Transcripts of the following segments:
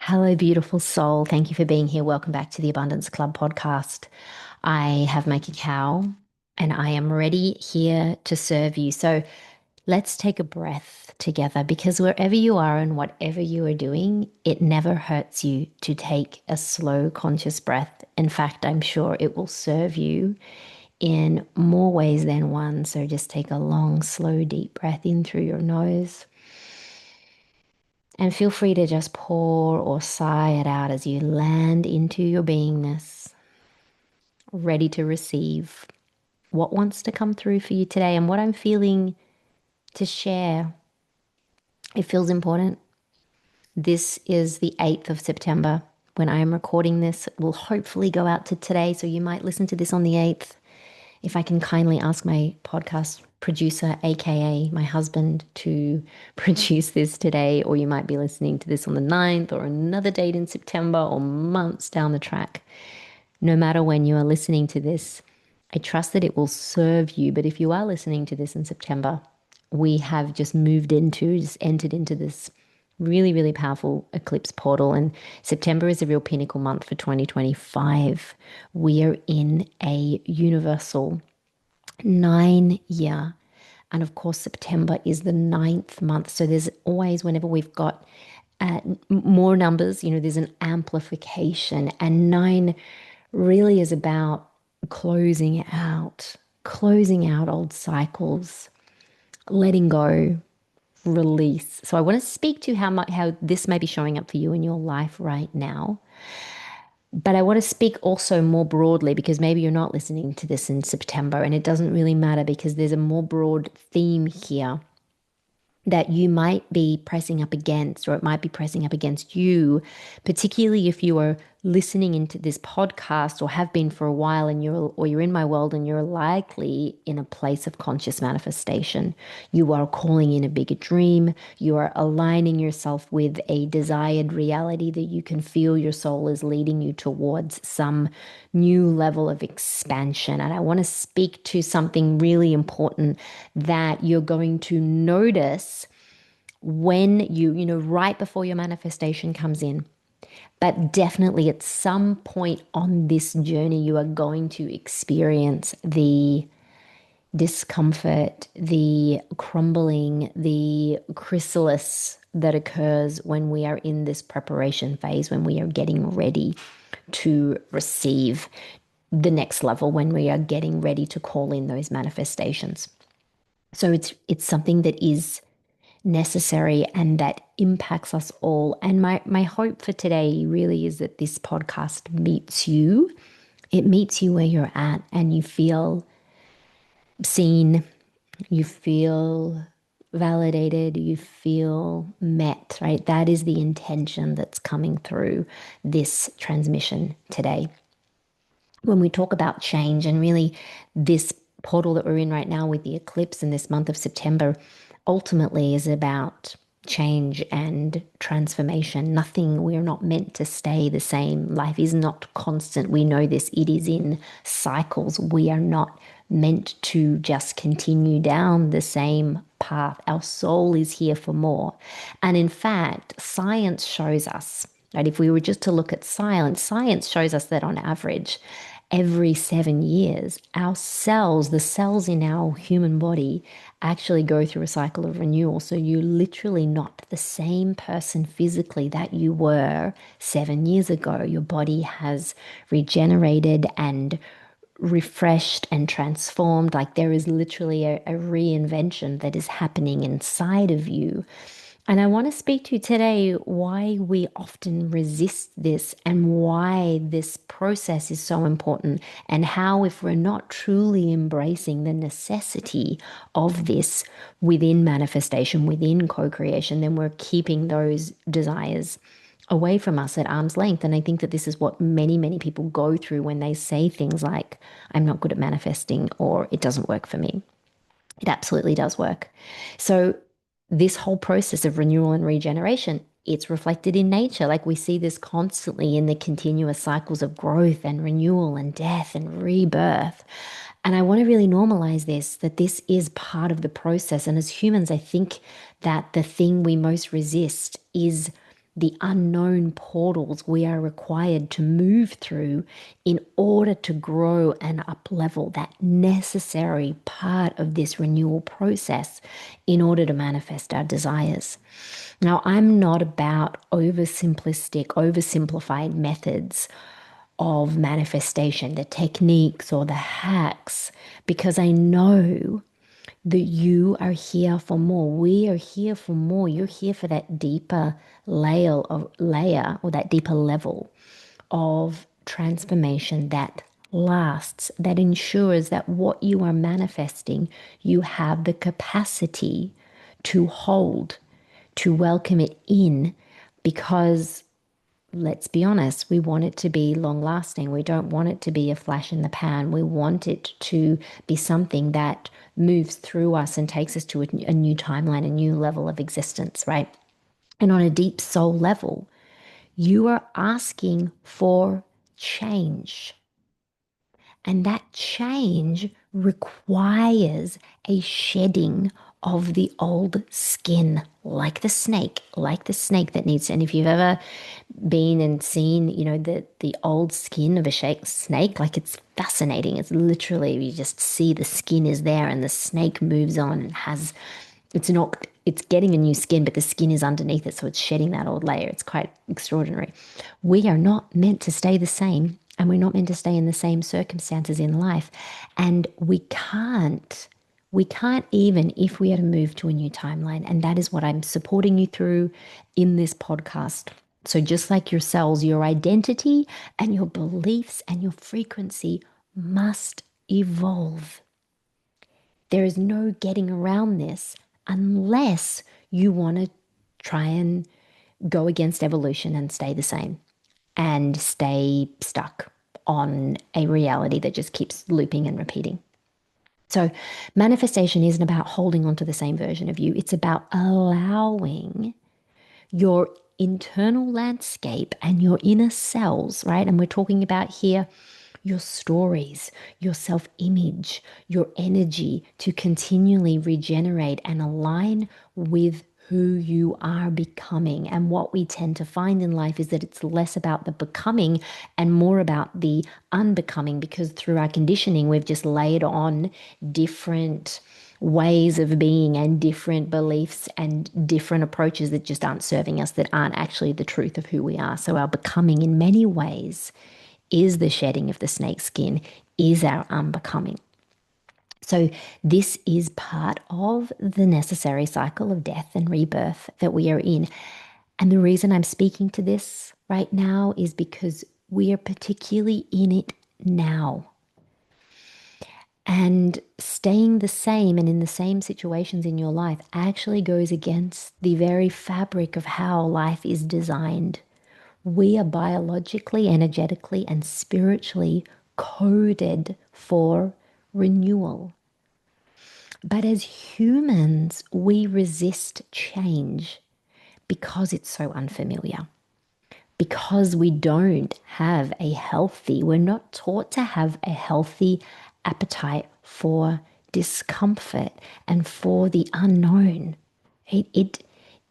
Hello, beautiful soul. Thank you for being here. Welcome back to the Abundance Club podcast. I have my cacao and I am ready here to serve you. So let's take a breath together because wherever you are and whatever you are doing, it never hurts you to take a slow, conscious breath. In fact, I'm sure it will serve you in more ways than one. So just take a long, slow, deep breath in through your nose. And feel free to just pour or sigh it out as you land into your beingness, ready to receive what wants to come through for you today and what I'm feeling to share. It feels important. This is the 8th of September. When I am recording this, it will hopefully go out to today. So you might listen to this on the 8th. If I can kindly ask my podcast producer, aka my husband, to produce this today, or you might be listening to this on the 9th or another date in September or months down the track. No matter when you are listening to this, I trust that it will serve you. But if you are listening to this in September, we have just entered into this really, really powerful eclipse portal. And September is a real pinnacle month for 2025. We are in a universal 9 year. And of course, September is the ninth month. So there's always, whenever we've got more numbers, there's an amplification. And nine really is about closing out old cycles, letting go, release. So I want to speak to how this may be showing up for you in your life right now. But I want to speak also more broadly because maybe you're not listening to this in September and it doesn't really matter because there's a more broad theme here that you might be pressing up against, or it might be pressing up against you, particularly if you are listening into this podcast or have been for a while and you're in my world and you're likely in a place of conscious manifestation. You are calling in a bigger dream. You are aligning yourself with a desired reality that you can feel your soul is leading you towards some new level of expansion. And I want to speak to something really important that you're going to notice when right before your manifestation comes in. But definitely at some point on this journey, you are going to experience the discomfort, the crumbling, the chrysalis that occurs when we are in this preparation phase, when we are getting ready to receive the next level, when we are getting ready to call in those manifestations. So it's something that is necessary and that impacts us all. And my hope for today really is that this podcast meets you. It meets you where you're at and you feel seen, you feel validated, you feel met, right? That is the intention that's coming through this transmission today. When we talk about change and really this portal that we're in right now with the eclipse in this month of September ultimately is about change and transformation. Nothing, we're not meant to stay the same. Life is not constant. We know this. It is in cycles. We are not meant to just continue down the same path. Our soul is here for more. And in fact, science shows us, right? If we were just to look at science shows us that on average, every 7 years, our cells, the cells in our human body, actually go through a cycle of renewal. So you're literally not the same person physically that you were 7 years ago. Your body has regenerated and refreshed and transformed. Like there is literally a reinvention that is happening inside of you. And I want to speak to you today why we often resist this and why this process is so important, and how, if we're not truly embracing the necessity of this within manifestation, within co-creation, then we're keeping those desires away from us at arm's length. And I think that this is what many, many people go through when they say things like, I'm not good at manifesting, or it doesn't work for me. It absolutely does work. So this whole process of renewal and regeneration, it's reflected in nature. Like we see this constantly in the continuous cycles of growth and renewal and death and rebirth. And I want to really normalize this, that this is part of the process. And as humans, I think that the thing we most resist is the unknown portals we are required to move through in order to grow and up level, that necessary part of this renewal process in order to manifest our desires. Now, I'm not about oversimplified methods of manifestation, the techniques or the hacks, because I know that you are here for more. We are here for more. You're here for that deeper layer or that deeper level of transformation that lasts, that ensures that what you are manifesting, you have the capacity to hold, to welcome it in, because let's be honest, we want it to be long lasting. We don't want it to be a flash in the pan. We want it to be something that moves through us and takes us to a new timeline, a new level of existence, right? And on a deep soul level, you are asking for change. And that change requires a shedding of the old skin, like the snake that needs. And if you've ever been and seen, the old skin of a snake, like it's fascinating. It's literally, you just see the skin is there and the snake moves on and it's getting a new skin, but the skin is underneath it. So it's shedding that old layer. It's quite extraordinary. We are not meant to stay the same, and we're not meant to stay in the same circumstances in life. And we can't even if we are to move to a new timeline. And that is what I'm supporting you through in this podcast. So just like your cells, your identity and your beliefs and your frequency must evolve. There is no getting around this unless you want to try and go against evolution and stay the same and stay stuck on a reality that just keeps looping and repeating. So, manifestation isn't about holding on to the same version of you, it's about allowing your internal landscape and your inner cells, right? And we're talking about here your stories, your self image, your energy to continually regenerate and align with who you are becoming. And what we tend to find in life is that it's less about the becoming and more about the unbecoming, because through our conditioning, we've just laid on different ways of being and different beliefs and different approaches that just aren't serving us, that aren't actually the truth of who we are. So our becoming in many ways is the shedding of the snake skin, is our unbecoming. So this is part of the necessary cycle of death and rebirth that we are in. And the reason I'm speaking to this right now is because we are particularly in it now. And staying the same and in the same situations in your life actually goes against the very fabric of how life is designed. We are biologically, energetically, and spiritually coded for renewal. But as humans, we resist change because it's so unfamiliar. Because we're not taught to have a healthy appetite for discomfort and for the unknown.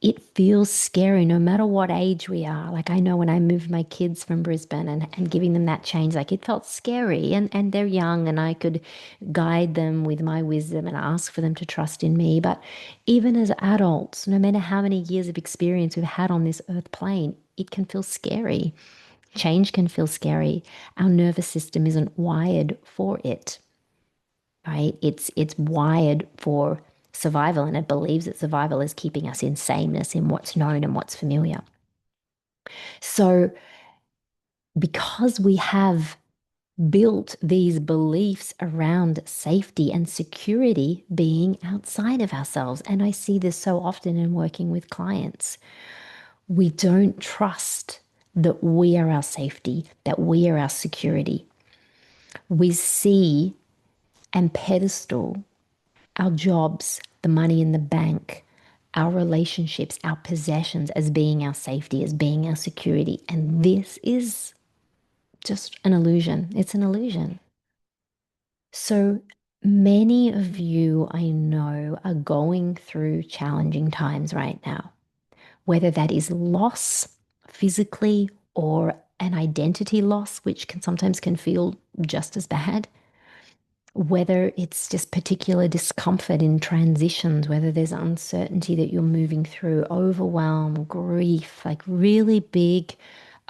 It feels scary no matter what age we are. Like I know when I moved my kids from Brisbane and giving them that change, like it felt scary, and they're young and I could guide them with my wisdom and ask for them to trust in me. But even as adults, no matter how many years of experience we've had on this earth plane, it can feel scary. Change can feel scary. Our nervous system isn't wired for it, right? It's wired for survival, and it believes that survival is keeping us in sameness in what's known and what's familiar. So because we have built these beliefs around safety and security being outside of ourselves, and I see this so often in working with clients, we don't trust that we are our safety, that we are our security. We see and pedestal our jobs, the money in the bank, our relationships, our possessions as being our safety, as being our security. And this is just an illusion. It's an illusion. So many of you I know are going through challenging times right now. whether that is loss physically or an identity loss, which can sometimes can feel just as bad, whether it's just particular discomfort in transitions, whether there's uncertainty that you're moving through, overwhelm, grief, like really big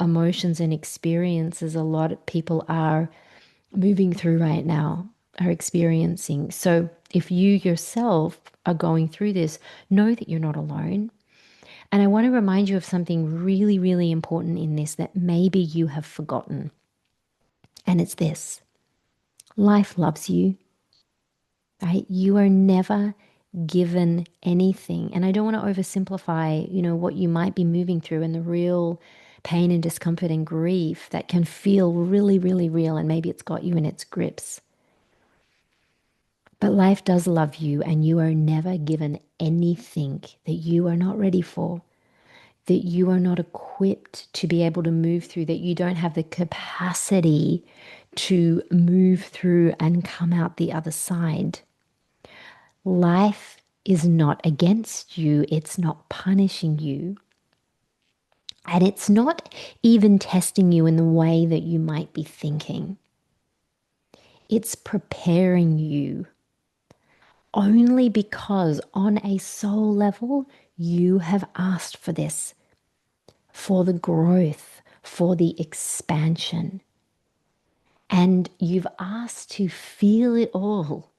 emotions and experiences a lot of people are moving through right now, are experiencing. So if you yourself are going through this, know that you're not alone. And I want to remind you of something really, really important in this that maybe you have forgotten. And it's this: life loves you, right? You are never given anything. And I don't want to oversimplify, what you might be moving through and the real pain and discomfort and grief that can feel really, really real. And maybe it's got you in its grips. But life does love you, and you are never given anything that you are not ready for, that you are not equipped to be able to move through, that you don't have the capacity to move through and come out the other side. Life is not against you, it's not punishing you, and it's not even testing you in the way that you might be thinking. It's preparing you only because on a soul level, you have asked for this, for the growth, for the expansion. And you've asked to feel it all,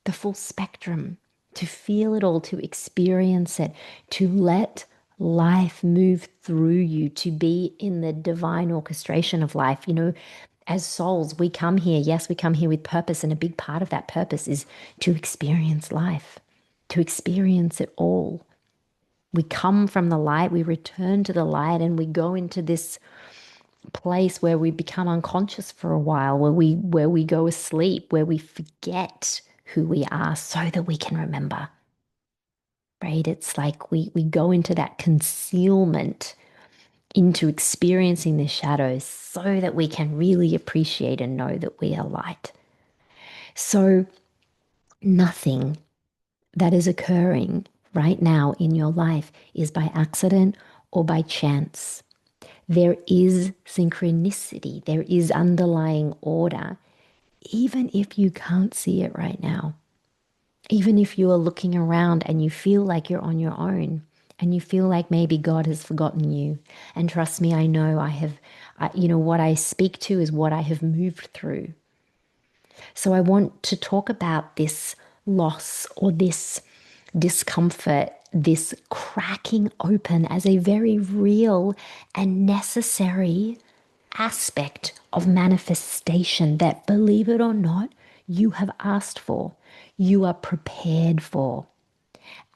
the full spectrum, to feel it all, to experience it, to let life move through you, to be in the divine orchestration of life. As souls, we come here, yes, we come here with purpose, and a big part of that purpose is to experience life, to experience it all. We come from the light, we return to the light, and we go into this place where we become unconscious for a while, where we go asleep, where we forget who we are so that we can remember. Right? It's like we go into that concealment, into experiencing the shadows so that we can really appreciate and know that we are light. So nothing that is occurring right now in your life is by accident or by chance. There is synchronicity, there is underlying order, even if you can't see it right now. Even if you are looking around and you feel like you're on your own and you feel like maybe God has forgotten you. And trust me, I know what I speak to is what I have moved through. So I want to talk about this loss or this discomfort, this cracking open as a very real and necessary aspect of manifestation that, believe it or not, you have asked for, you are prepared for.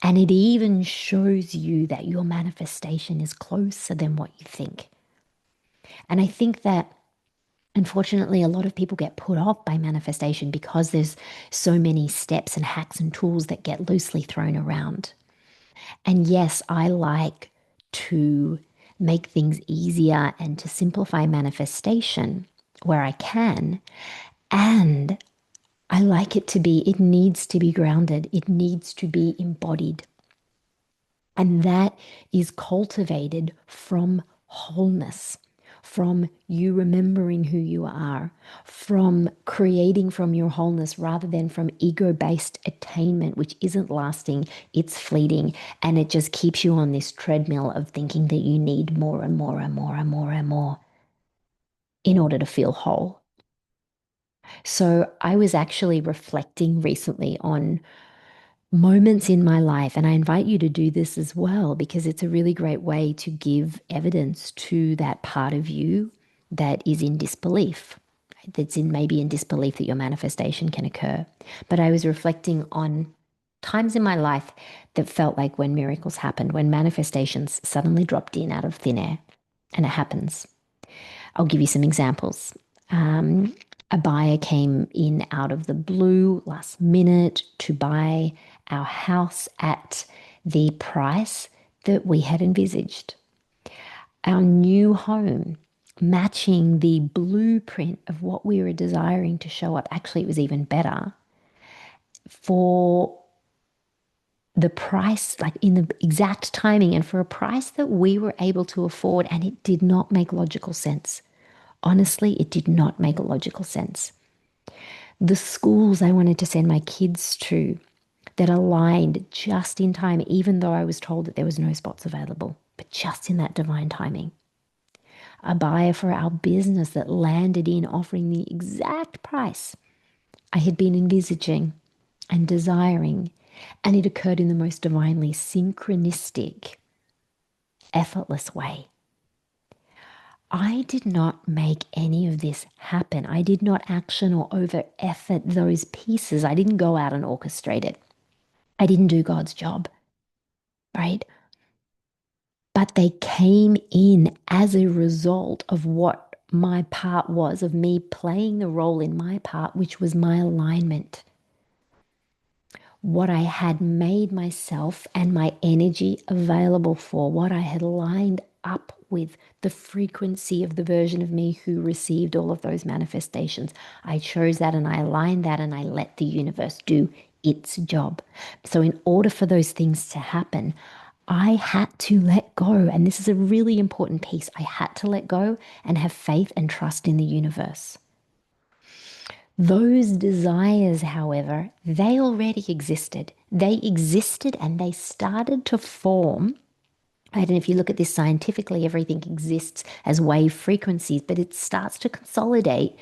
And it even shows you that your manifestation is closer than what you think. And I think that unfortunately, a lot of people get put off by manifestation because there's so many steps and hacks and tools that get loosely thrown around. And yes, I like to make things easier and to simplify manifestation where I can. And I like it needs to be grounded, it needs to be embodied. And that is cultivated from wholeness, from you remembering who you are, from creating from your wholeness rather than from ego-based attainment, which isn't lasting, it's fleeting, and it just keeps you on this treadmill of thinking that you need more and more and more and more and more in order to feel whole. So I was actually reflecting recently on moments in my life, and I invite you to do this as well because it's a really great way to give evidence to that part of you that is in disbelief, right? That's maybe in disbelief that your manifestation can occur. But I was reflecting on times in my life that felt like when miracles happened, when manifestations suddenly dropped in out of thin air, and it happens. I'll give you some examples. A buyer came in out of the blue last minute to buy our house at the price that we had envisaged. Our new home matching the blueprint of what we were desiring to show up. Actually, it was even better for the price, like in the exact timing and for a price that we were able to afford. And it did not make logical sense. Honestly, it did not make a logical sense. The schools I wanted to send my kids to that aligned just in time, even though I was told that there was no spots available, but just in that divine timing. A buyer for our business that landed in offering the exact price I had been envisaging and desiring, and it occurred in the most divinely synchronistic, effortless way. I did not make any of this happen. I did not action or over effort those pieces. I didn't go out and orchestrate it. I didn't do God's job, right? But they came in as a result of what my part was, of me playing the role in my part, which was my alignment. What I had made myself and my energy available for, what I had lined up with the frequency of the version of me who received all of those manifestations. I chose that and I aligned that and I let the universe do its job. So, in order for those things to happen, I had to let go. And this is a really important piece. I had to let go and have faith and trust in the universe. Those desires, however, they already existed. They existed and they started to form. Right? And if you look at this scientifically, everything exists as wave frequencies, but it starts to consolidate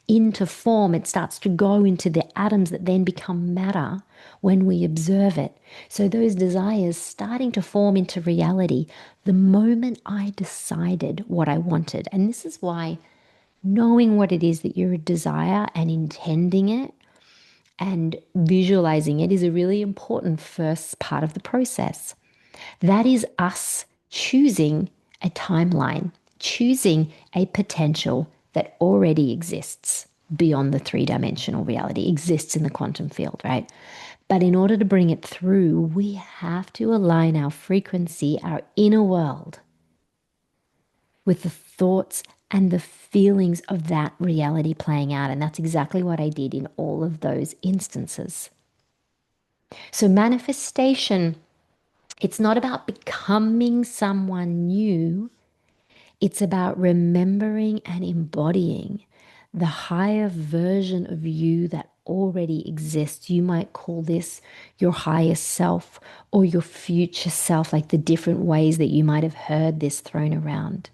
into form. It starts to go into the atoms that then become matter when we observe it. So those desires starting to form into reality the moment I decided what I wanted. And this is why knowing what it is that you desire and intending it and visualizing it is a really important first part of the process. That is us choosing a timeline, choosing a potential that already exists beyond the three-dimensional reality, exists in the quantum field, right? But in order to bring it through, we have to align our frequency, our inner world, with the thoughts and the feelings of that reality playing out. And that's exactly what I did in all of those instances. So manifestation, it's not about becoming someone new. It's about remembering and embodying the higher version of you that already exists. You might call this your higher self or your future self, like the different ways that you might have heard this thrown around.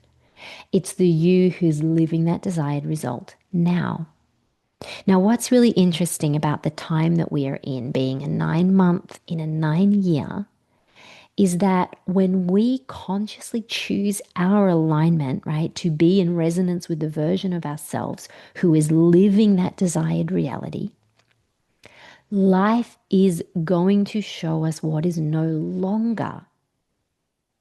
It's the you who's living that desired result now. Now, what's really interesting about the time that we are in, being a 9 month in a 9 year, is that when we consciously choose our alignment, right, to be in resonance with the version of ourselves who is living that desired reality, life is going to show us what is no longer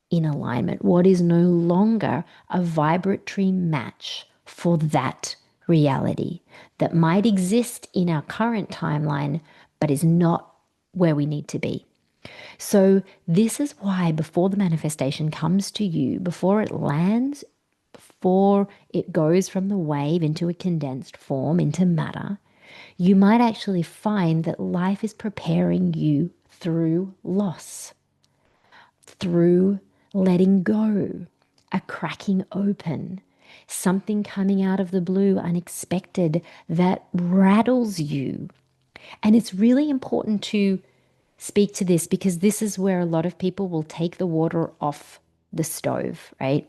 in alignment, what is no longer a vibratory match for that reality that might exist in our current timeline, but is not where we need to be. So, this is why before the manifestation comes to you, before it lands, before it goes from the wave into a condensed form, into matter, you might actually find that life is preparing you through loss, through letting go, a cracking open, something coming out of the blue, unexpected, that rattles you. And it's really important to speak to this because this is where a lot of people will take the water off the stove, right?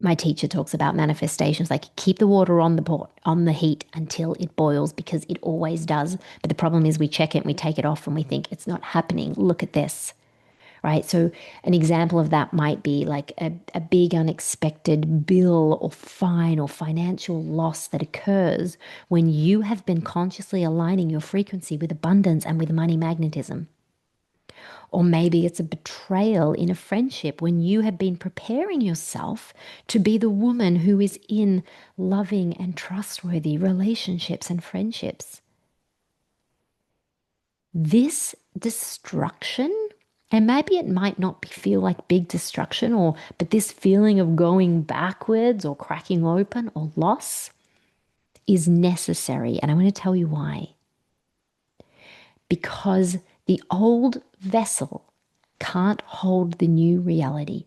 My teacher talks about manifestations like keep the water on the pot, on the heat until it boils because it always does. But the problem is we check it and we take it off and we think it's not happening. Look at this, right? So an example of that might be like a big unexpected bill or fine or financial loss that occurs when you have been consciously aligning your frequency with abundance and with money magnetism. Or maybe it's a betrayal in a friendship when you have been preparing yourself to be the woman who is in loving and trustworthy relationships and friendships. This destruction, and maybe it might not feel like big destruction but this feeling of going backwards or cracking open or loss is necessary. And I want to tell you why. Because The old vessel can't hold the new reality.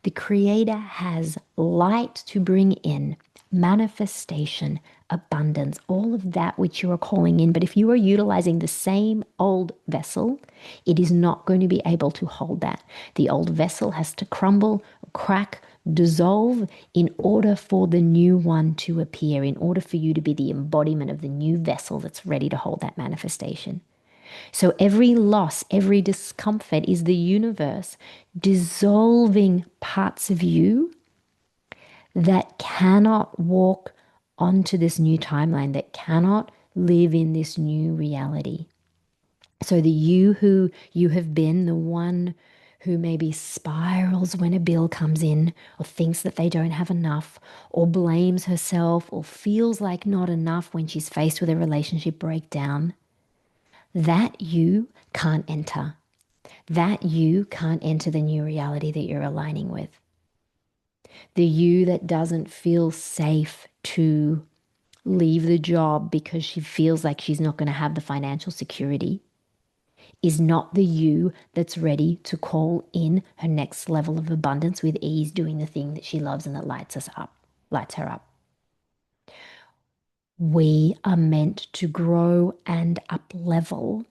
The Creator has light to bring in, manifestation, abundance, all of that which you are calling in. But if you are utilizing the same old vessel, it is not going to be able to hold that. The old vessel has to crumble, crack, dissolve in order for the new one to appear, in order for you to be the embodiment of the new vessel that's ready to hold that manifestation. So every loss, every discomfort is the universe dissolving parts of you that cannot walk onto this new timeline, that cannot live in this new reality. So the you who you have been, the one who maybe spirals when a bill comes in, or thinks that they don't have enough, or blames herself, or feels like not enough when she's faced with a relationship breakdown, that you can't enter. That you can't enter the new reality that you're aligning with. The you that doesn't feel safe to leave the job because she feels like she's not going to have the financial security is not the you that's ready to call in her next level of abundance with ease, doing the thing that she loves and that lights her up. We are meant to grow and up level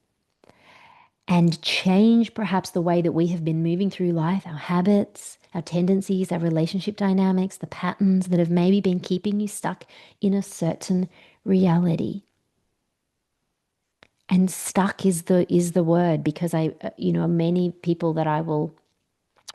and change perhaps the way that we have been moving through life, our habits, our tendencies, our relationship dynamics, the patterns that have maybe been keeping you stuck in a certain reality. And stuck is the word, because many people that I will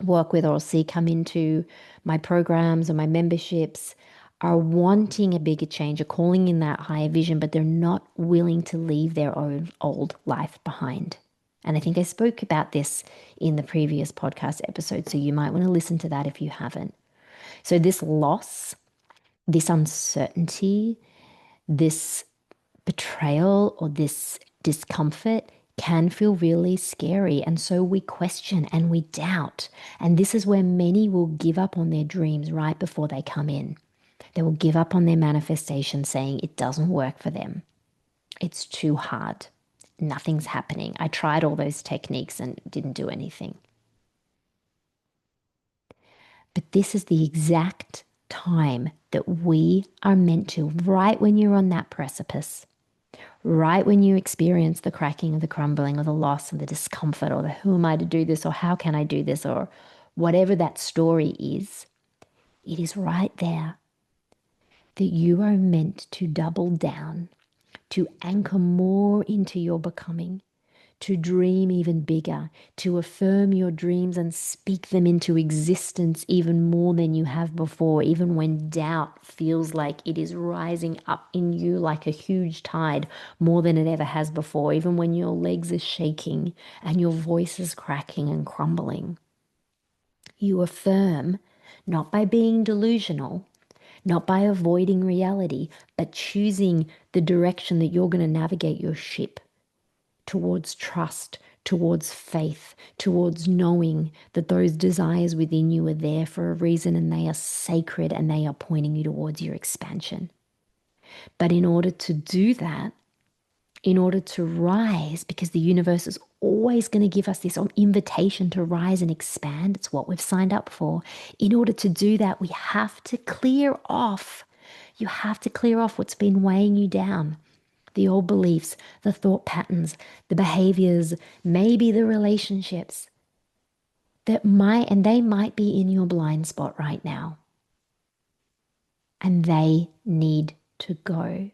work with or see come into my programs or my memberships are wanting a bigger change, are calling in that higher vision, but they're not willing to leave their own old life behind. And I think I spoke about this in the previous podcast episode, so you might want to listen to that if you haven't. So this loss, this uncertainty, this betrayal, or this discomfort can feel really scary. And so we question and we doubt. And this is where many will give up on their dreams right before they come in. They will give up on their manifestation, saying it doesn't work for them. It's too hard. Nothing's happening. I tried all those techniques and didn't do anything. But this is the exact time that we are meant to, right when you're on that precipice, right when you experience the cracking or the crumbling or the loss and the discomfort or the who am I to do this or how can I do this or whatever that story is, it is right there that you are meant to double down, to anchor more into your becoming, to dream even bigger, to affirm your dreams and speak them into existence even more than you have before, even when doubt feels like it is rising up in you like a huge tide, more than it ever has before, even when your legs are shaking and your voice is cracking and crumbling. You affirm, not by being delusional, not by avoiding reality, but choosing the direction that you're going to navigate your ship towards trust, towards faith, towards knowing that those desires within you are there for a reason and they are sacred and they are pointing you towards your expansion. But in order to do that, in order to rise, because the universe is always going to give us this invitation to rise and expand, it's what we've signed up for. In order to do that, we have to clear off. You have to clear off what's been weighing you down. The old beliefs, the thought patterns, the behaviors, maybe the relationships that they might be in your blind spot right now. And they need to go.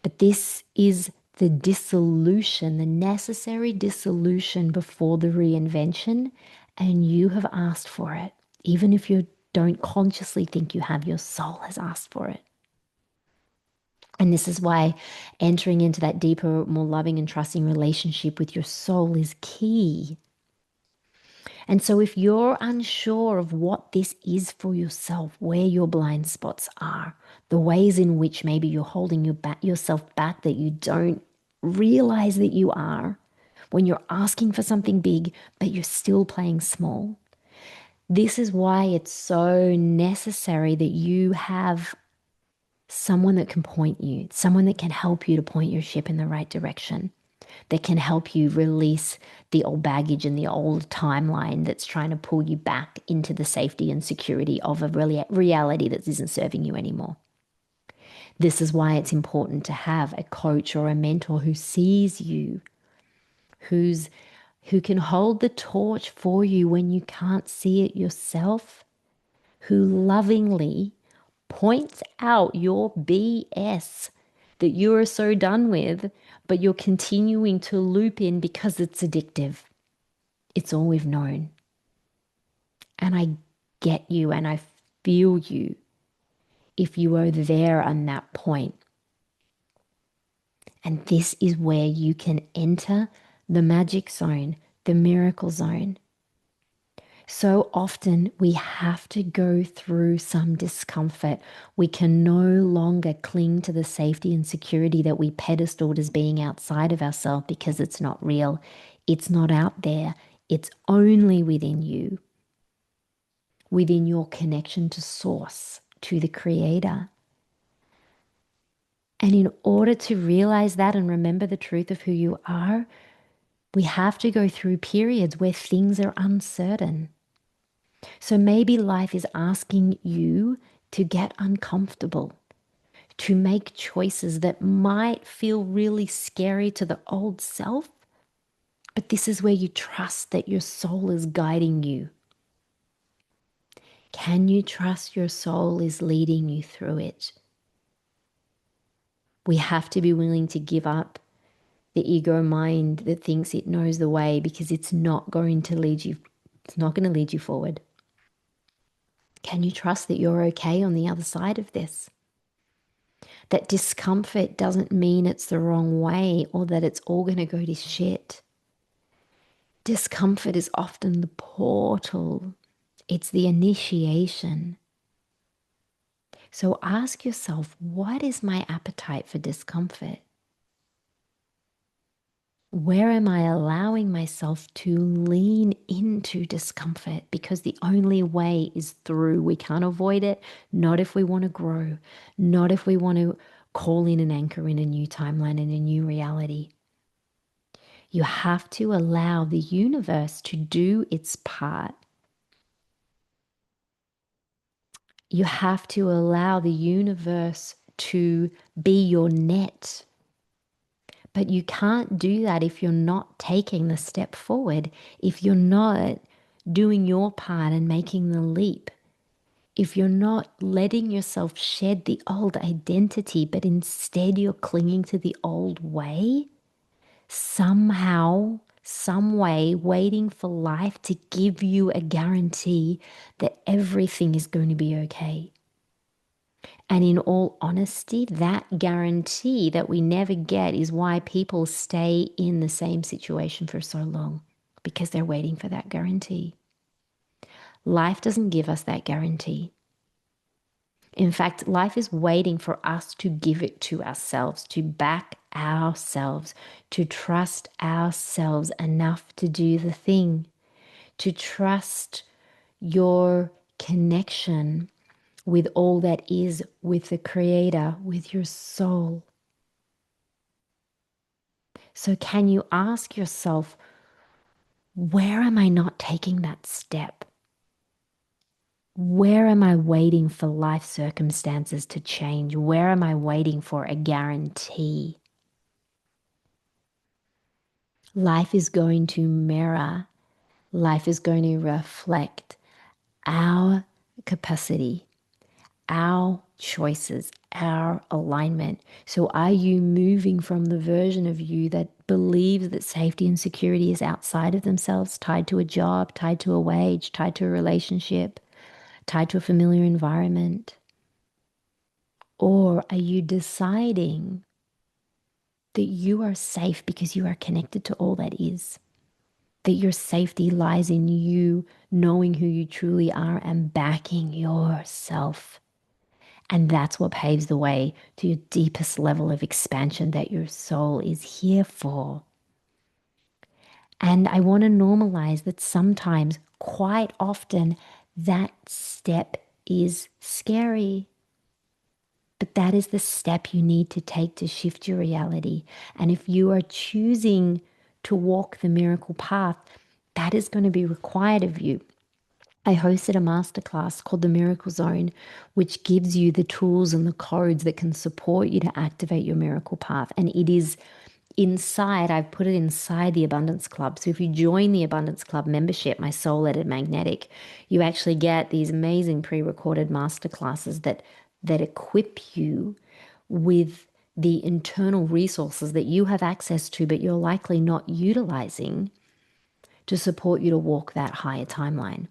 But this is the dissolution, the necessary dissolution before the reinvention. And you have asked for it. Even if you don't consciously think you have, your soul has asked for it. And this is why entering into that deeper, more loving and trusting relationship with your soul is key. And so if you're unsure of what this is for yourself, where your blind spots are, the ways in which maybe you're holding yourself back that you don't realize that you are, when you're asking for something big, but you're still playing small. This is why it's so necessary that you have someone that can point you, someone that can help you to point your ship in the right direction. that can help you release the old baggage and the old timeline that's trying to pull you back into the safety and security of a reality that isn't serving you anymore. This is why it's important to have a coach or a mentor who sees you, who can hold the torch for you when you can't see it yourself, who lovingly points out your BS that you are so done with, but you're continuing to loop in because it's addictive. It's all we've known. And I get you and I feel you if you are there on that point. And this is where you can enter the magic zone, the miracle zone. So often we have to go through some discomfort. We can no longer cling to the safety and security that we pedestaled as being outside of ourselves because it's not real. It's not out there. It's only within you, within your connection to source, to the creator. And in order to realize that and remember the truth of who you are, we have to go through periods where things are uncertain. So maybe life is asking you to get uncomfortable, to make choices that might feel really scary to the old self, but this is where you trust that your soul is guiding you. Can you trust your soul is leading you through it? We have to be willing to give up the ego mind that thinks it knows the way, because it's not going to lead you. It's not going to lead you forward. Can you trust that you're okay on the other side of this? That discomfort doesn't mean it's the wrong way or that it's all going to go to shit. Discomfort is often the portal. It's the initiation. So ask yourself, what is my appetite for discomfort? Where am I allowing myself to lean into discomfort? Because the only way is through. We can't avoid it. Not if we want to grow. Not if we want to call in and anchor in a new timeline and a new reality. You have to allow the universe to do its part. You have to allow the universe to be your net. But you can't do that if you're not taking the step forward, if you're not doing your part and making the leap, if you're not letting yourself shed the old identity, but instead you're clinging to the old way, somehow, some way, waiting for life to give you a guarantee that everything is going to be okay. And in all honesty, that guarantee that we never get is why people stay in the same situation for so long, because they're waiting for that guarantee. Life doesn't give us that guarantee. In fact, life is waiting for us to give it to ourselves, to back ourselves, to trust ourselves enough to do the thing, to trust your connection with all that is, with the Creator, with your soul. So can you ask yourself, where am I not taking that step? Where am I waiting for life circumstances to change? Where am I waiting for a guarantee? Life is going to mirror, life is going to reflect our capacity, our choices, our alignment. So are you moving from the version of you that believes that safety and security is outside of themselves, tied to a job, tied to a wage, tied to a relationship, tied to a familiar environment? Or are you deciding that you are safe because you are connected to all that is? That your safety lies in you knowing who you truly are and backing yourself. And that's what paves the way to your deepest level of expansion that your soul is here for. And I want to normalize that sometimes, quite often, that step is scary. But that is the step you need to take to shift your reality. And if you are choosing to walk the miracle path, that is going to be required of you. I hosted a masterclass called the Miracle Zone, which gives you the tools and the codes that can support you to activate your miracle path. And it is inside, I've put it inside the Abundance Club. So if you join the Abundance Club membership, my Soul Letter Magnetic, you actually get these amazing pre-recorded masterclasses that equip you with the internal resources that you have access to, but you're likely not utilizing to support you to walk that higher timeline.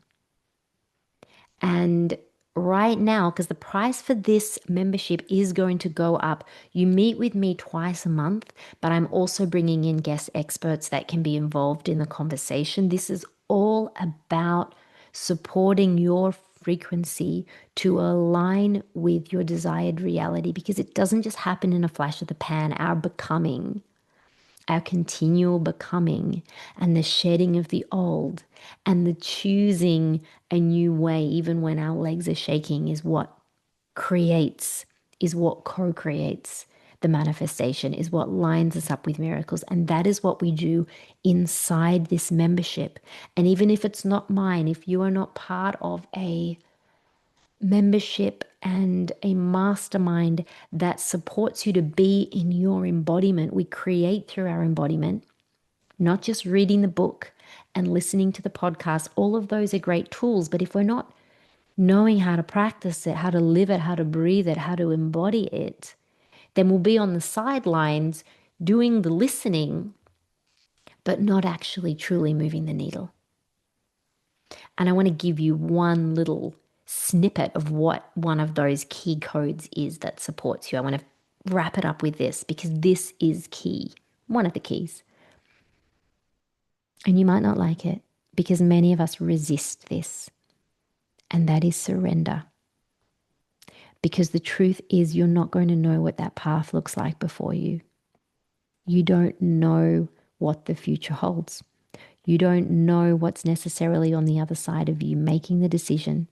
And right now, because the price for this membership is going to go up, you meet with me twice a month, but I'm also bringing in guest experts that can be involved in the conversation. This is all about supporting your frequency to align with your desired reality, because it doesn't just happen in a flash of the pan. Our becoming, our continual becoming, and the shedding of the old, and the choosing a new way, even when our legs are shaking, is what creates, is what co-creates the manifestation, is what lines us up with miracles. And that is what we do inside this membership. And even if it's not mine, if you are not part of a membership and a mastermind that supports you to be in your embodiment, we create through our embodiment, not just reading the book and listening to the podcast. All of those are great tools, but if we're not knowing how to practice it, how to live it, how to breathe it, how to embody it, then we'll be on the sidelines doing the listening, but not actually truly moving the needle. And I want to give you one little snippet of what one of those key codes is that supports you. I want to wrap it up with this because this is key, one of the keys. And you might not like it because many of us resist this, and that is surrender. Because the truth is, you're not going to know what that path looks like before you. You don't know what the future holds. You don't know what's necessarily on the other side of you making the decision.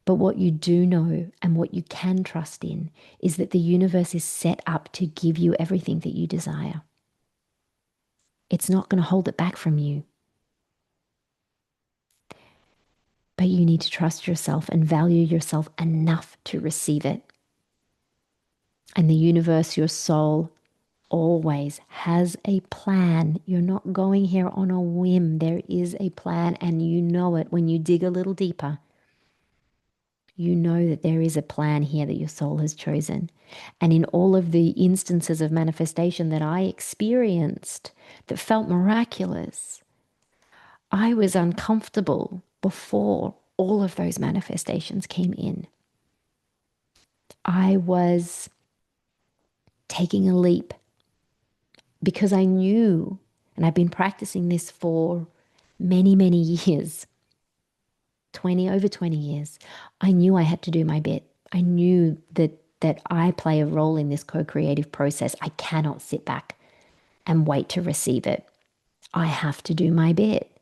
But what you do know and what you can trust in is that the universe is set up to give you everything that you desire. It's not going to hold it back from you. But you need to trust yourself and value yourself enough to receive it. And the universe, your soul, always has a plan. You're not going here on a whim. There is a plan, and you know it when you dig a little deeper. You know that there is a plan here that your soul has chosen. And in all of the instances of manifestation that I experienced that felt miraculous, I was uncomfortable before all of those manifestations came in. I was taking a leap because I knew, and I've been practicing this for many, many years, over 20 years. I knew I had to do my bit. I knew that I play a role in this co-creative process. I cannot sit back and wait to receive it. I have to do my bit.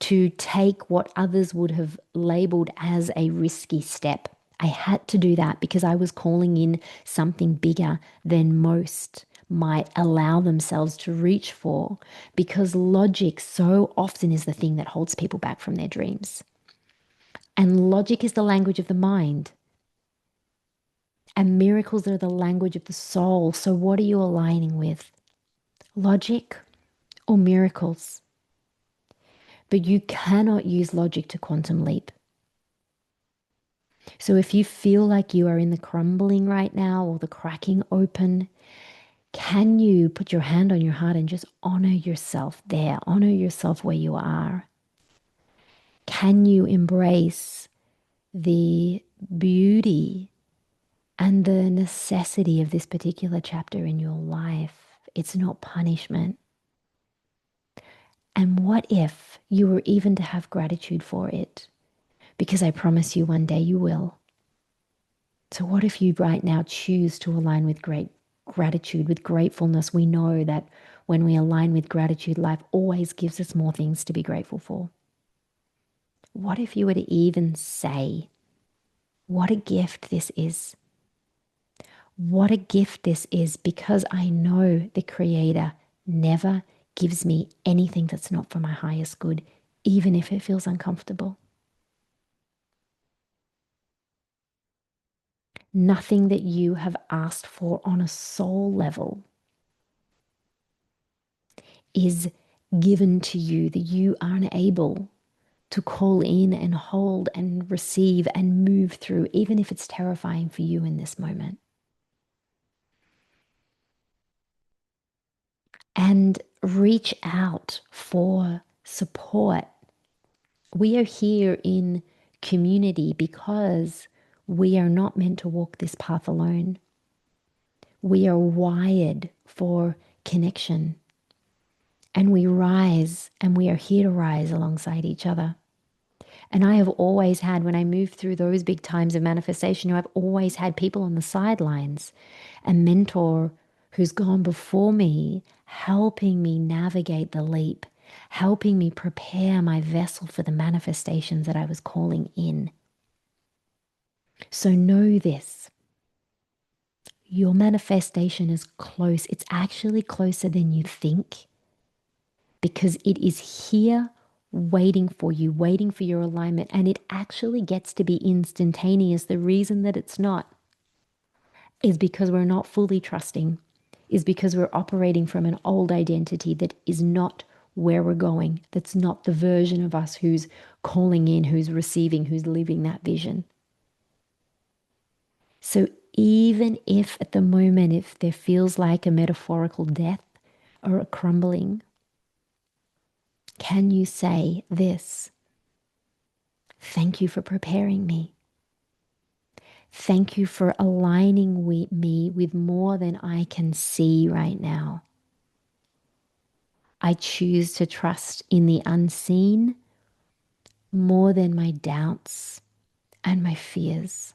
To take what others would have labeled as a risky step, I had to do that because I was calling in something bigger than most might allow themselves to reach for, because logic so often is the thing that holds people back from their dreams. And logic is the language of the mind. And miracles are the language of the soul. So what are you aligning with? Logic or miracles? But you cannot use logic to quantum leap. So if you feel like you are in the crumbling right now or the cracking open, can you put your hand on your heart and just honor yourself there? Honor yourself where you are. Can you embrace the beauty and the necessity of this particular chapter in your life? It's not punishment. And what if you were even to have gratitude for it? Because I promise you one day you will. So what if you right now choose to align with great gratitude, with gratefulness? We know that when we align with gratitude, life always gives us more things to be grateful for. What if you were to even say, What a gift this is. What a gift this is, because I know the Creator never gives me anything that's not for my highest good, even if it feels uncomfortable. Nothing that you have asked for on a soul level is given to you that you aren't able to call in and hold and receive and move through, even if it's terrifying for you in this moment. And reach out for support. We are here in community because we are not meant to walk this path alone. We are wired for connection, and we rise, and we are here to rise alongside each other. And I have always had, when I moved through those big times of manifestation, I've always had people on the sidelines, a mentor who's gone before me, helping me navigate the leap, helping me prepare my vessel for the manifestations that I was calling in. So know this, your manifestation is close. It's actually closer than you think, because it is here waiting for you, waiting for your alignment. And it actually gets to be instantaneous. The reason that it's not is because we're not fully trusting, is because we're operating from an old identity that is not where we're going. That's not the version of us who's calling in, who's receiving, who's living that vision. So even if at the moment, if there feels like a metaphorical death or a crumbling, can you say this? Thank you for preparing me. Thank you for aligning me with more than I can see right now. I choose to trust in the unseen more than my doubts and my fears.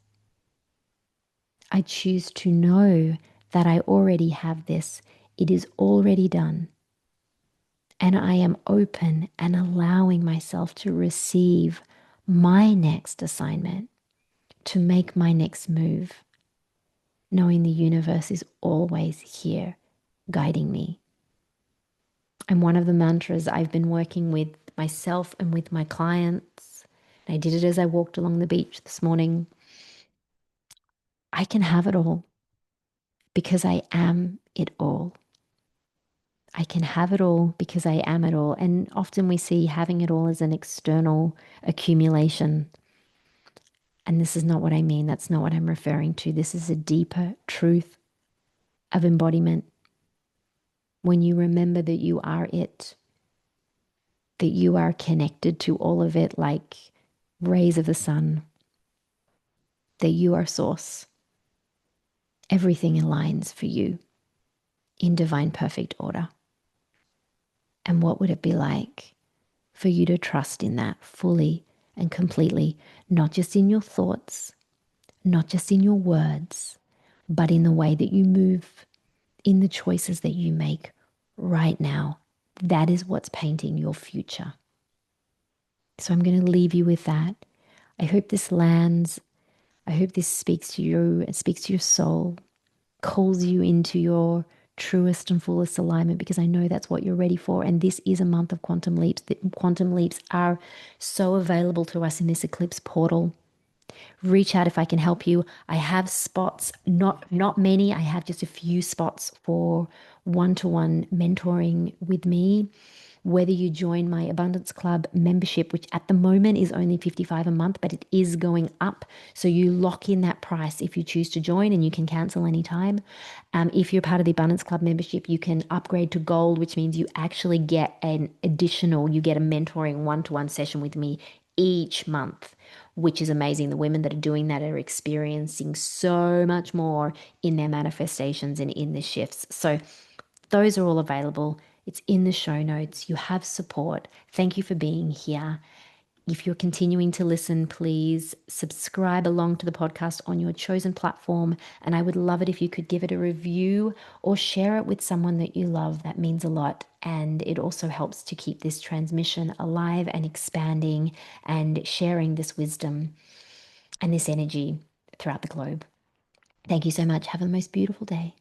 I choose to know that I already have this. It is already done. And I am open and allowing myself to receive my next assignment, to make my next move, knowing the universe is always here guiding me. And one of the mantras I've been working with myself and with my clients, and I did it as I walked along the beach this morning, I can have it all because I am it all. I can have it all because I am it all. And often we see having it all as an external accumulation. And this is not what I mean. That's not what I'm referring to. This is a deeper truth of embodiment. When you remember that you are it, that you are connected to all of it like rays of the sun, that you are source. Everything aligns for you in divine perfect order. And what would it be like for you to trust in that fully and completely, not just in your thoughts, not just in your words, but in the way that you move, in the choices that you make right now? That is what's painting your future. So I'm going to leave you with that. I hope this lands. I hope this speaks to you, it speaks to your soul, calls you into your truest and fullest alignment, because I know that's what you're ready for. And this is a month of quantum leaps. The quantum leaps are so available to us in this eclipse portal. Reach out if I can help you. I have spots, not many. I have just a few spots for one-to-one mentoring with me. Whether you join my Abundance Club membership, which at the moment is only $55 a month, but it is going up. So you lock in that price if you choose to join, and you can cancel anytime. If you're part of the Abundance Club membership, you can upgrade to gold, which means you actually get you get a mentoring one-to-one session with me each month, which is amazing. The women that are doing that are experiencing so much more in their manifestations and in the shifts. So those are all available. It's in the show notes. You have support. Thank you for being here. If you're continuing to listen, please subscribe along to the podcast on your chosen platform. And I would love it if you could give it a review or share it with someone that you love. That means a lot. And it also helps to keep this transmission alive and expanding and sharing this wisdom. and this energy throughout the globe. Thank you so much. Have the most beautiful day.